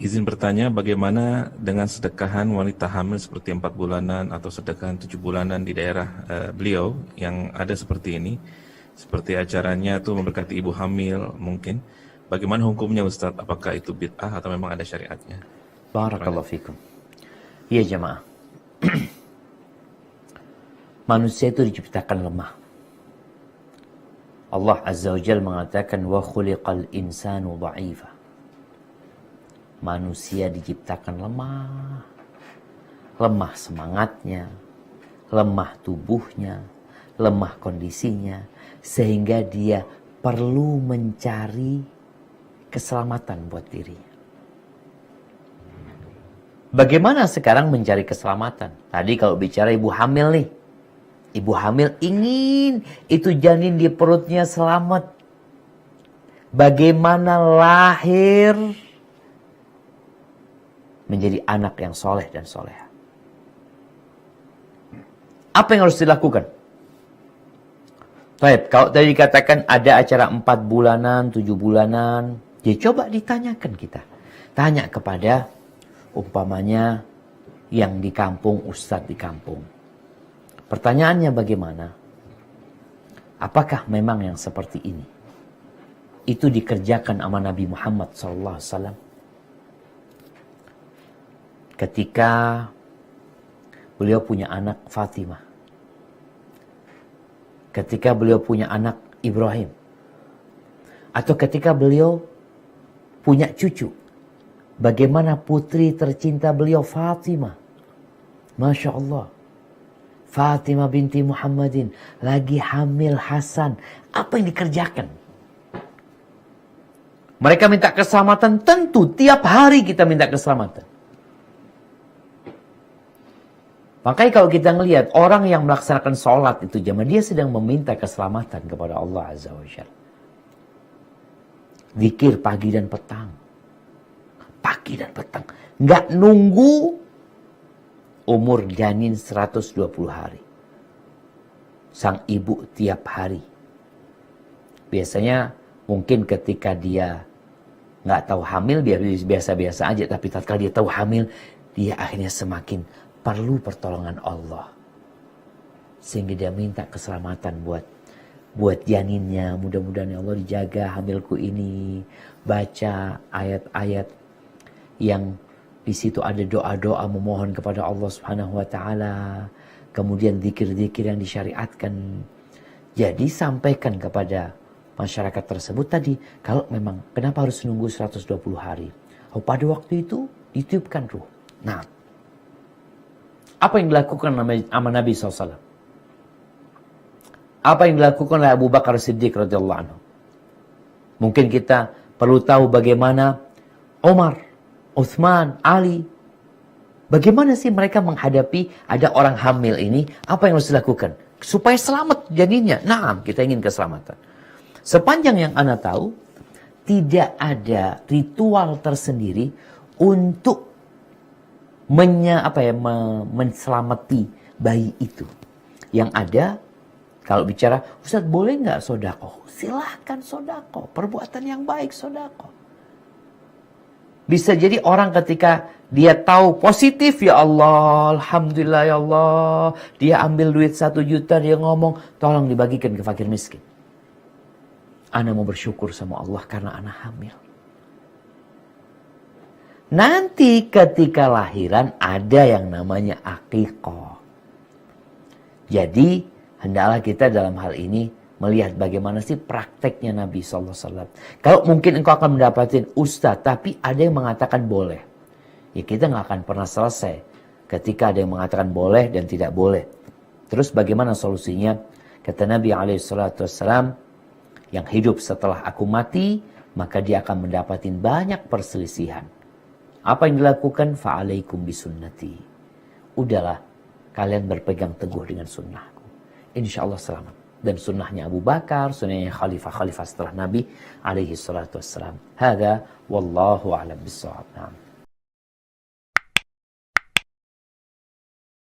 Izin bertanya, bagaimana dengan sedekahan wanita hamil seperti 4 bulanan atau sedekahan 7 bulanan di daerah beliau yang ada seperti ini, seperti acaranya tuh memberkati ibu hamil mungkin. Bagaimana hukumnya Ustaz? Apakah itu bid'ah atau memang ada syariatnya? Barakallahu fikum. Ya jemaah. Manusia itu diciptakan lemah. Allah Azza wa Jalla mengatakan wa khuliqal insanu dha'ifa. Manusia diciptakan lemah. Lemah semangatnya, lemah tubuhnya, lemah kondisinya, sehingga dia perlu mencari keselamatan buat dirinya. Bagaimana sekarang mencari keselamatan? Tadi kalau bicara ibu hamil nih. Ibu hamil ingin itu janin di perutnya selamat. Bagaimana lahir menjadi anak yang soleh dan soleha. Apa yang harus dilakukan? Baik, kalau tadi dikatakan ada acara 4 bulanan, 7 bulanan, ya coba ditanyakan kita. Tanya kepada umpamanya yang di kampung, ustadz di kampung. Pertanyaannya bagaimana? Apakah memang yang seperti ini itu dikerjakan sama Nabi Muhammad SAW? Ketika beliau punya anak Fatimah. Ketika beliau punya anak Ibrahim. Atau ketika beliau punya cucu. Bagaimana putri tercinta beliau Fatimah. Masya Allah. Fatimah binti Muhammadin lagi hamil Hasan. Apa yang dikerjakan? Mereka minta keselamatan. Tentu tiap hari kita minta keselamatan. Makanya kalau kita ngelihat orang yang melaksanakan sholat itu jamaah, dia sedang meminta keselamatan kepada Allah Azza wa Jalla. Zikir pagi dan petang. Pagi dan petang. Nggak nunggu umur janin 120 hari. Sang ibu tiap hari. Biasanya mungkin ketika dia nggak tahu hamil, biasa-biasa aja. Tapi tatkala dia tahu hamil, dia akhirnya semakin perlu pertolongan Allah. Sehingga dia minta keselamatan buat janinnya. Mudah-mudahan ya Allah dijaga hamilku ini. Baca ayat-ayat yang di situ ada doa-doa memohon kepada Allah Subhanahu wa taala. Kemudian zikir-zikir yang disyariatkan. Jadi sampaikan kepada masyarakat tersebut tadi, kalau memang kenapa harus nunggu 120 hari? Oh, pada waktu itu ditiupkan ruh. Nah, apa yang dilakukan sama Nabi SAW? Apa yang dilakukan oleh Abu Bakar Siddiq radhiyallahu anhu? Mungkin kita perlu tahu bagaimana Umar, Uthman, Ali. Bagaimana sih mereka menghadapi ada orang hamil ini? Apa yang harus dilakukan? Supaya selamat janinnya. Nah, kita ingin keselamatan. Sepanjang yang Anda tahu, tidak ada ritual tersendiri untuk menselamati bayi itu. Yang ada, kalau bicara, Ustaz boleh nggak sodako? Silahkan sodako. Perbuatan yang baik sodako. Bisa jadi orang ketika dia tahu positif, ya Allah, Alhamdulillah ya Allah. Dia ambil duit 1 juta, dia ngomong, tolong dibagikan ke fakir miskin. Ana mau bersyukur sama Allah karena ana hamil. Nanti ketika lahiran ada yang namanya akikah. Jadi hendaklah kita dalam hal ini melihat bagaimana sih prakteknya Nabi SAW. Kalau mungkin engkau akan mendapatkan ustaz, tapi ada yang mengatakan boleh. Ya kita nggak akan pernah selesai ketika ada yang mengatakan boleh dan tidak boleh. Terus bagaimana solusinya? Kata Nabi SAW, yang hidup setelah aku mati, maka dia akan mendapatkan banyak perselisihan. Apa yang dilakukan? Fa'alaikum bisunnati. Udahlah, kalian berpegang teguh dengan sunnahku. Insya Allah selamat. Dan sunnahnya Abu Bakar, sunnahnya khalifah-khalifah setelah Nabi alaihi salatu wassalam. Hada wallahu a'lam bissawab.